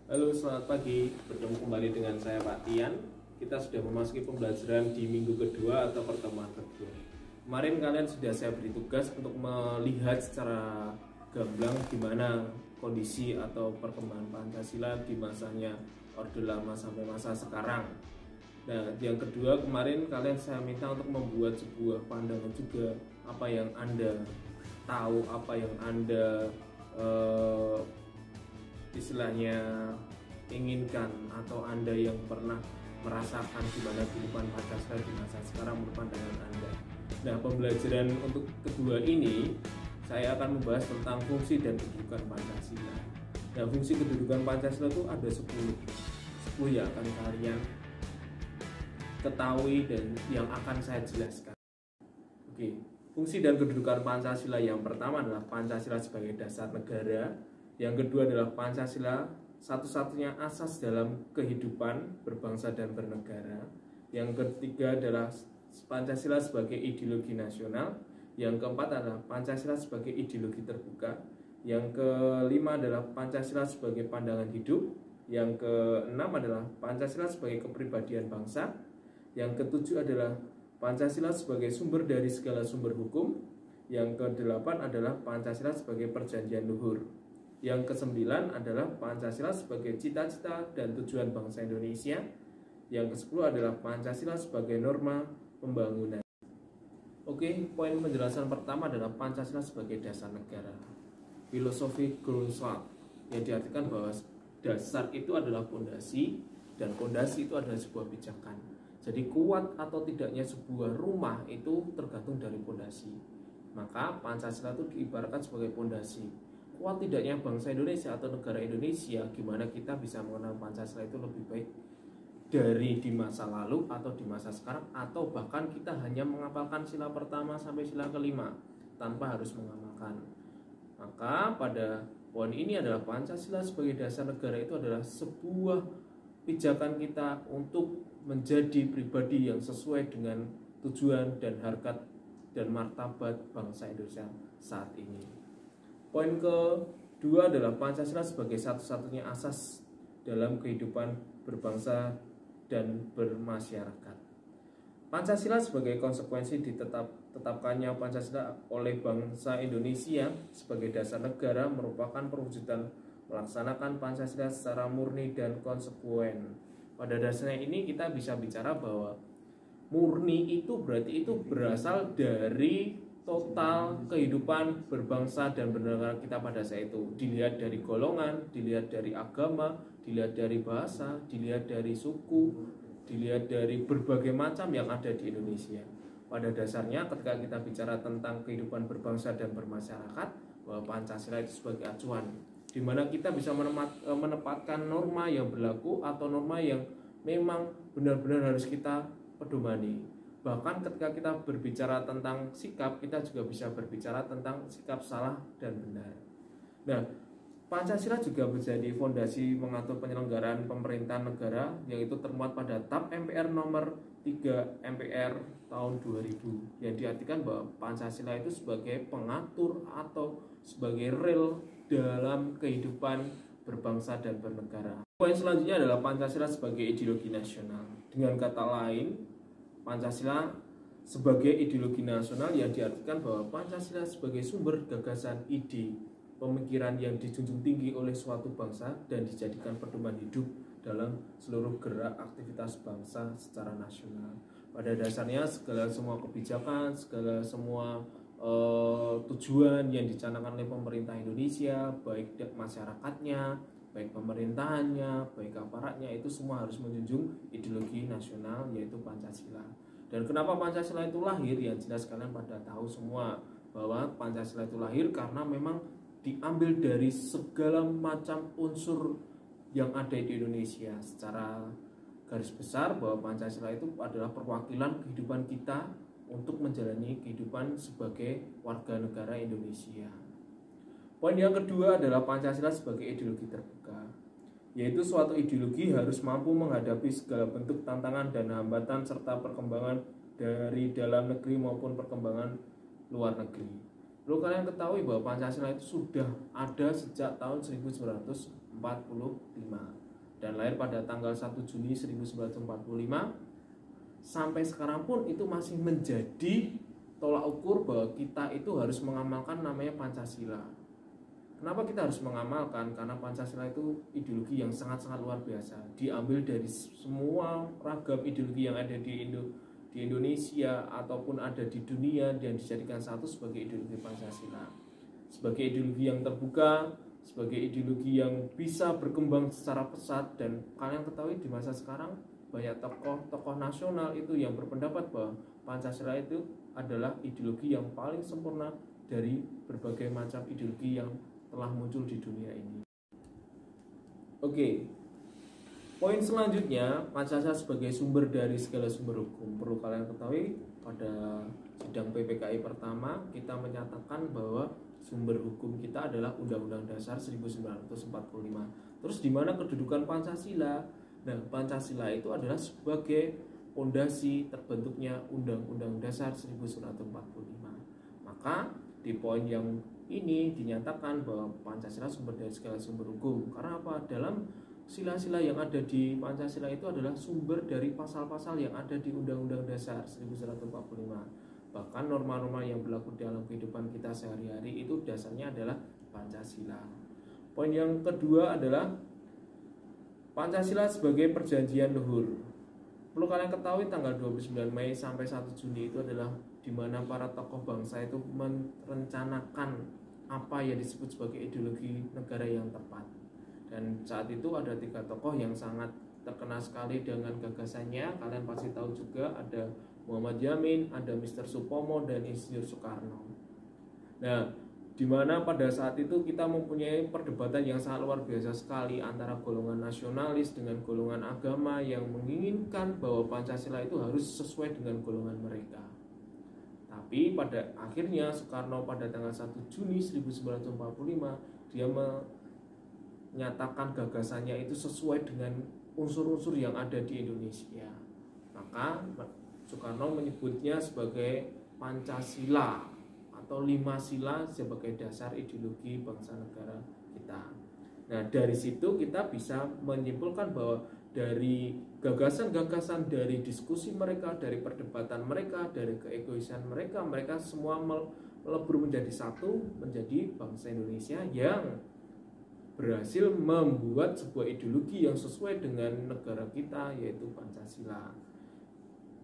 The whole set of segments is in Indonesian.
Halo, selamat pagi. Bertemu kembali dengan saya Pak Tian. Kita sudah memasuki pembelajaran di minggu kedua atau pertemuan kedua. Kemarin kalian sudah saya beri tugas untuk melihat secara gamblang gimana kondisi atau perkembangan Pancasila di masanya Orde Lama sampai masa sekarang. Nah, yang kedua kemarin kalian saya minta untuk membuat sebuah pandangan juga, apa yang Anda tahu, apa yang Anda istilahnya inginkan, atau Anda yang pernah merasakan gimana kehidupan Pancasila di masa sekarang menurut pandangan Anda. Nah, pembelajaran untuk kedua ini saya akan membahas tentang fungsi dan kedudukan Pancasila. Nah, fungsi kedudukan Pancasila itu ada 10 yang akan kalian ketahui dan yang akan saya jelaskan. Oke, fungsi dan kedudukan Pancasila yang pertama adalah Pancasila sebagai dasar negara. Yang kedua adalah Pancasila satu-satunya asas dalam kehidupan berbangsa dan bernegara. Yang ketiga adalah Pancasila sebagai ideologi nasional. Yang keempat adalah Pancasila sebagai ideologi terbuka. Yang kelima adalah Pancasila sebagai pandangan hidup. Yang keenam adalah Pancasila sebagai kepribadian bangsa. Yang ketujuh adalah Pancasila sebagai sumber dari segala sumber hukum. Yang kedelapan adalah Pancasila sebagai perjanjian luhur. Yang kesembilan adalah Pancasila sebagai cita-cita dan tujuan bangsa Indonesia. Yang kesepuluh adalah Pancasila sebagai norma pembangunan. Oke, poin penjelasan pertama adalah Pancasila sebagai dasar negara. Filosofi Grundsatz yang diartikan bahwa dasar itu adalah fondasi dan fondasi itu adalah sebuah pijakan. Jadi kuat atau tidaknya sebuah rumah itu tergantung dari fondasi. Maka Pancasila itu diibaratkan sebagai fondasi. Kuat tidaknya bangsa Indonesia atau negara Indonesia, gimana kita bisa mengenal Pancasila itu lebih baik dari di masa lalu atau di masa sekarang, atau bahkan kita hanya menghafalkan sila pertama sampai sila kelima tanpa harus mengamalkan. Maka pada poin ini adalah Pancasila sebagai dasar negara itu adalah sebuah pijakan kita untuk menjadi pribadi yang sesuai dengan tujuan dan harkat dan martabat bangsa Indonesia saat ini. Poin kedua adalah Pancasila sebagai satu-satunya asas dalam kehidupan berbangsa dan bermasyarakat. Pancasila sebagai konsekuensi ditetapkannya Pancasila oleh bangsa Indonesia sebagai dasar negara merupakan perwujudan melaksanakan Pancasila secara murni dan konsekuen. Pada dasarnya ini kita bisa bicara bahwa murni itu berarti itu berasal dari total kehidupan berbangsa dan bernegara kita pada saat itu. Dilihat dari golongan, dilihat dari agama, dilihat dari bahasa, dilihat dari suku, dilihat dari berbagai macam yang ada di Indonesia. Pada dasarnya ketika kita bicara tentang kehidupan berbangsa dan bermasyarakat, bahwa Pancasila itu sebagai acuan, di mana kita bisa menempatkan norma yang berlaku atau norma yang memang benar-benar harus kita pedomani. Bahkan ketika kita berbicara tentang sikap, kita juga bisa berbicara tentang sikap salah dan benar. Nah, Pancasila juga menjadi fondasi mengatur penyelenggaraan pemerintahan negara, yaitu termuat pada TAP MPR nomor 3 MPR tahun 2000, yang diartikan bahwa Pancasila itu sebagai pengatur atau sebagai rel dalam kehidupan berbangsa dan bernegara. Poin selanjutnya adalah Pancasila sebagai ideologi nasional. Dengan kata lain, Pancasila sebagai ideologi nasional yang diartikan bahwa Pancasila sebagai sumber gagasan, ide, pemikiran yang dijunjung tinggi oleh suatu bangsa dan dijadikan pedoman hidup dalam seluruh gerak aktivitas bangsa secara nasional. Pada dasarnya segala semua kebijakan, segala semua tujuan yang dicanangkan oleh pemerintah Indonesia, baik masyarakatnya, baik pemerintahannya, baik aparatnya, itu semua harus menjunjung ideologi nasional, yaitu Pancasila. Dan kenapa Pancasila itu lahir? Yang jelas kalian pada tahu semua bahwa Pancasila itu lahir karena memang diambil dari segala macam unsur yang ada di Indonesia. Secara garis besar bahwa Pancasila itu adalah perwakilan kehidupan kita untuk menjalani kehidupan sebagai warga negara Indonesia. Poin yang kedua adalah Pancasila sebagai ideologi terbuka, yaitu suatu ideologi harus mampu menghadapi segala bentuk tantangan dan hambatan serta perkembangan dari dalam negeri maupun perkembangan luar negeri. Perlu kalian ketahui bahwa Pancasila itu sudah ada sejak tahun 1945 dan lahir pada tanggal 1 Juni 1945. Sampai sekarang pun itu masih menjadi tolak ukur bahwa kita itu harus mengamalkan namanya Pancasila. Kenapa kita harus mengamalkan? Karena Pancasila itu ideologi yang sangat-sangat luar biasa. Diambil dari semua ragam ideologi yang ada di Indonesia ataupun ada di dunia dan dijadikan satu sebagai ideologi Pancasila. Sebagai ideologi yang terbuka, sebagai ideologi yang bisa berkembang secara pesat, dan kalian ketahui di masa sekarang banyak tokoh-tokoh nasional itu yang berpendapat bahwa Pancasila itu adalah ideologi yang paling sempurna dari berbagai macam ideologi yang telah muncul di dunia ini. Oke. Poin selanjutnya, Pancasila sebagai sumber dari segala sumber hukum. Perlu kalian ketahui pada sidang PPKI pertama kita menyatakan bahwa sumber hukum kita adalah Undang-Undang Dasar 1945. Terus di mana kedudukan Pancasila? Nah, Pancasila itu adalah sebagai fondasi terbentuknya Undang-Undang Dasar 1945. Maka di poin yang ini dinyatakan bahwa Pancasila sumber dari segala sumber hukum. Karena apa? Dalam sila-sila yang ada di Pancasila itu adalah sumber dari pasal-pasal yang ada di Undang-Undang Dasar 1945. Bahkan norma-norma yang berlaku dalam kehidupan kita sehari-hari itu dasarnya adalah Pancasila. Poin yang kedua adalah Pancasila sebagai perjanjian luhur. Perlu kalian ketahui tanggal 29 Mei sampai 1 Juni itu adalah di mana para tokoh bangsa itu merencanakan apa yang disebut sebagai ideologi negara yang tepat. Dan saat itu ada 3 tokoh yang sangat terkenal sekali dengan gagasannya. Kalian pasti tahu juga ada Muhammad Yamin, ada Mr. Supomo, dan Insinyur Soekarno. Nah, di mana pada saat itu kita mempunyai perdebatan yang sangat luar biasa sekali antara golongan nasionalis dengan golongan agama yang menginginkan bahwa Pancasila itu harus sesuai dengan golongan mereka. Tapi pada akhirnya Soekarno pada tanggal 1 Juni 1945 dia menyatakan gagasannya itu sesuai dengan unsur-unsur yang ada di Indonesia. Maka Soekarno menyebutnya sebagai Pancasila atau 5 sila sebagai dasar ideologi bangsa negara kita. Nah, dari situ kita bisa menyimpulkan bahwa dari gagasan-gagasan, dari diskusi mereka, dari perdebatan mereka, dari keegoisan mereka, mereka semua melebur menjadi satu, menjadi bangsa Indonesia yang berhasil membuat sebuah ideologi yang sesuai dengan negara kita, yaitu Pancasila,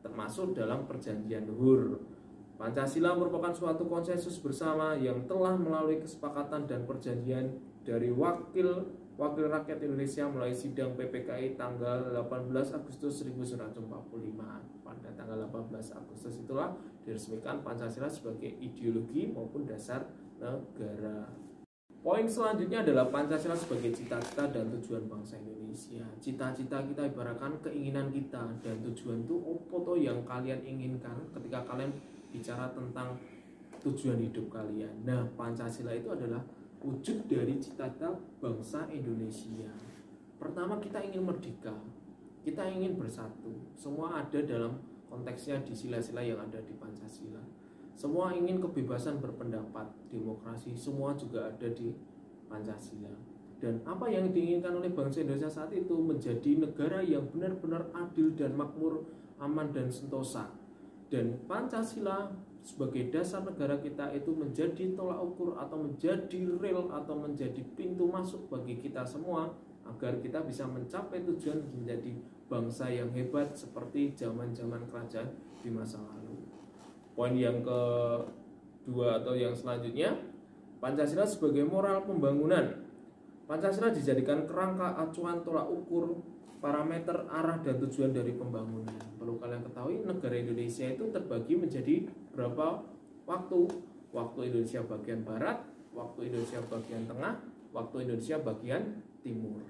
termasuk dalam perjanjian luhur. Pancasila merupakan suatu konsensus bersama yang telah melalui kesepakatan dan perjanjian dari wakil rakyat Indonesia melalui sidang PPKI tanggal 18 Agustus 1945. Pada tanggal 18 Agustus itulah diresmikan Pancasila sebagai ideologi maupun dasar negara. Poin selanjutnya adalah Pancasila sebagai cita-cita dan tujuan bangsa Indonesia. Cita-cita kita ibaratkan keinginan kita, dan tujuan itu apa yang kalian inginkan ketika kalian bicara tentang tujuan hidup kalian. Nah, Pancasila itu adalah wujud dari cita-cita bangsa Indonesia. Pertama, kita ingin merdeka, kita ingin bersatu. Semua ada dalam konteksnya di sila-sila yang ada di Pancasila. Semua ingin kebebasan berpendapat, demokrasi, semua juga ada di Pancasila. Dan apa yang diinginkan oleh bangsa Indonesia saat itu menjadi negara yang benar-benar adil dan makmur, aman dan sentosa. Dan Pancasila sebagai dasar negara kita itu menjadi tolak ukur atau menjadi rel atau menjadi pintu masuk bagi kita semua agar kita bisa mencapai tujuan menjadi bangsa yang hebat seperti zaman-zaman kerajaan di masa lalu. Poin yang kedua atau yang selanjutnya, Pancasila sebagai moral pembangunan. Pancasila dijadikan kerangka acuan tolak ukur parameter arah dan tujuan dari pembangunan. Perlu kalian ketahui negara Indonesia itu terbagi menjadi berapa waktu? Waktu Indonesia bagian barat, waktu Indonesia bagian tengah, waktu Indonesia bagian timur.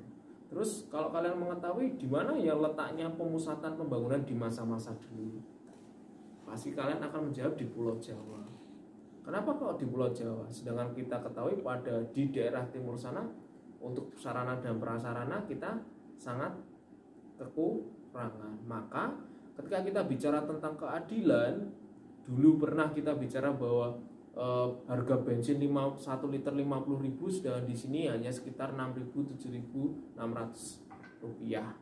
Terus kalau kalian mengetahui di mana ya letaknya pemusatan pembangunan di masa-masa dulu, pasti kalian akan menjawab di Pulau Jawa. Kenapa kok di Pulau Jawa? Sedangkan kita ketahui pada di daerah timur sana untuk sarana dan prasarana kita sangat kekurangan. Maka ketika kita bicara tentang keadilan, dulu pernah kita bicara bahwa harga bensin 1 liter 50.000, sedangkan di sini hanya sekitar 6.000 7.600 rupiah.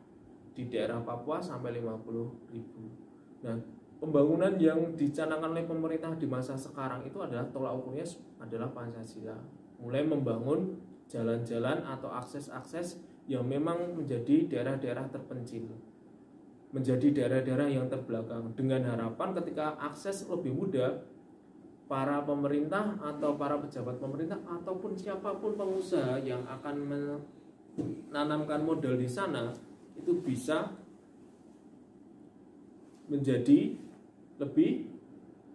Di daerah Papua sampai 50.000. Nah, pembangunan yang dicanangkan oleh pemerintah di masa sekarang itu adalah tolak ukurnya adalah Pancasila. Mulai membangun jalan-jalan atau akses-akses yang memang menjadi daerah-daerah terpencil, menjadi daerah-daerah yang terbelakang, dengan harapan ketika akses lebih mudah, para pemerintah atau para pejabat pemerintah ataupun siapapun pengusaha yang akan menanamkan modal di sana itu bisa menjadi lebih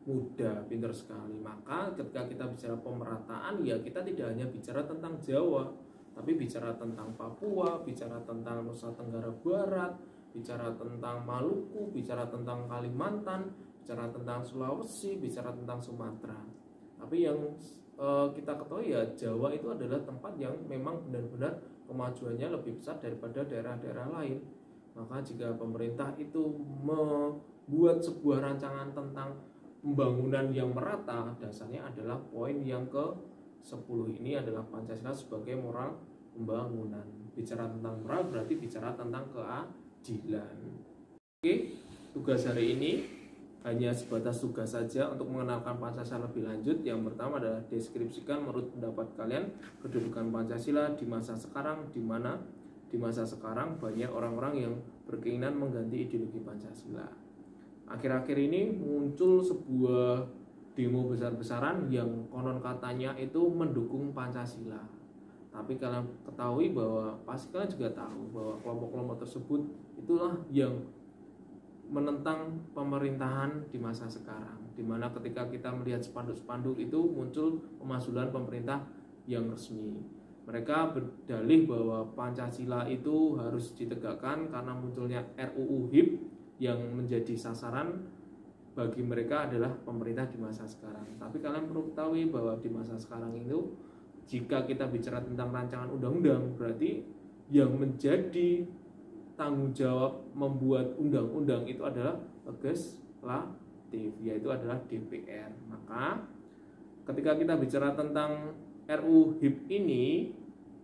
mudah. Pintar sekali. Maka ketika kita bicara pemerataan, ya kita tidak hanya bicara tentang Jawa, tapi bicara tentang Papua, bicara tentang Nusa Tenggara Barat, bicara tentang Maluku, bicara tentang Kalimantan, bicara tentang Sulawesi, bicara tentang Sumatera. Tapi yang kita ketahui ya, Jawa itu adalah tempat yang memang benar-benar kemajuannya lebih besar daripada daerah-daerah lain. Maka jika pemerintah itu membuat sebuah rancangan tentang pembangunan yang merata, dasarnya adalah poin yang ke-10 ini adalah Pancasila sebagai moral pembangunan. Bicara tentang moral berarti bicara tentang keadilan. Oke, tugas hari ini hanya sebatas tugas saja untuk mengenalkan Pancasila lebih lanjut. Yang pertama adalah deskripsikan menurut pendapat kalian kedudukan Pancasila di masa sekarang, di mana di masa sekarang banyak orang-orang yang berkeinginan mengganti ideologi Pancasila. Akhir-akhir ini muncul sebuah demo besar-besaran yang konon katanya itu mendukung Pancasila. Tapi kalian ketahui bahwa pasti kalian juga tahu bahwa kelompok-kelompok tersebut itulah yang menentang pemerintahan di masa sekarang, di mana ketika kita melihat spanduk-spanduk itu muncul pemakzulan pemerintah yang resmi. Mereka berdalih bahwa Pancasila itu harus ditegakkan karena munculnya RUU HIP yang menjadi sasaran bagi mereka adalah pemerintah di masa sekarang. Tapi kalian perlu ketahui bahwa di masa sekarang itu jika kita bicara tentang rancangan undang-undang, berarti yang menjadi tanggung jawab membuat undang-undang itu adalah legislatif, yaitu adalah DPR. Maka ketika kita bicara tentang RUU HIP ini,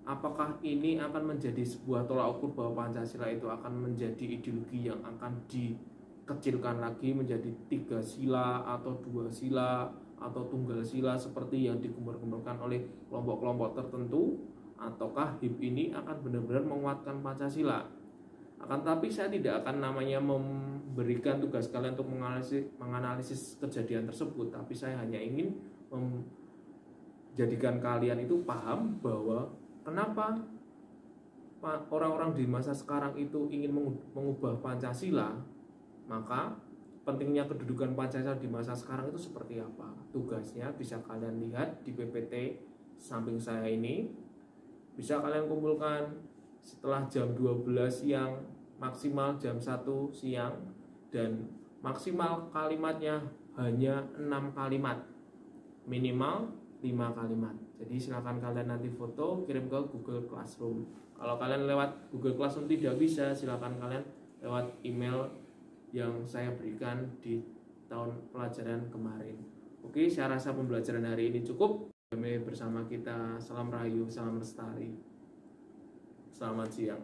apakah ini akan menjadi sebuah tolak ukur bahwa Pancasila itu akan menjadi ideologi yang akan dikecilkan lagi menjadi 3 sila atau 2 sila atau tunggal sila seperti yang digembar-gemborkan oleh kelompok-kelompok tertentu, ataukah HIP ini akan benar-benar menguatkan Pancasila? Akan tapi saya tidak akan namanya memberikan tugas kalian untuk menganalisis kejadian tersebut, tapi saya hanya ingin menjadikan kalian itu paham bahwa kenapa orang-orang di masa sekarang itu ingin mengubah Pancasila. Maka pentingnya kedudukan Pancasila di masa sekarang itu seperti apa. Tugasnya bisa kalian lihat di PPT samping saya ini. Bisa kalian kumpulkan setelah jam 12 siang, maksimal jam 1 siang, dan maksimal kalimatnya hanya 6 kalimat, minimal 5 kalimat. Jadi silakan kalian nanti foto kirim ke Google Classroom. Kalau kalian lewat Google Classroom tidak bisa, silakan kalian lewat email yang saya berikan di tahun pelajaran kemarin. Oke, saya rasa pembelajaran hari ini cukup. Kami bersama kita, salam rahayu, salam lestari. Selamat siang.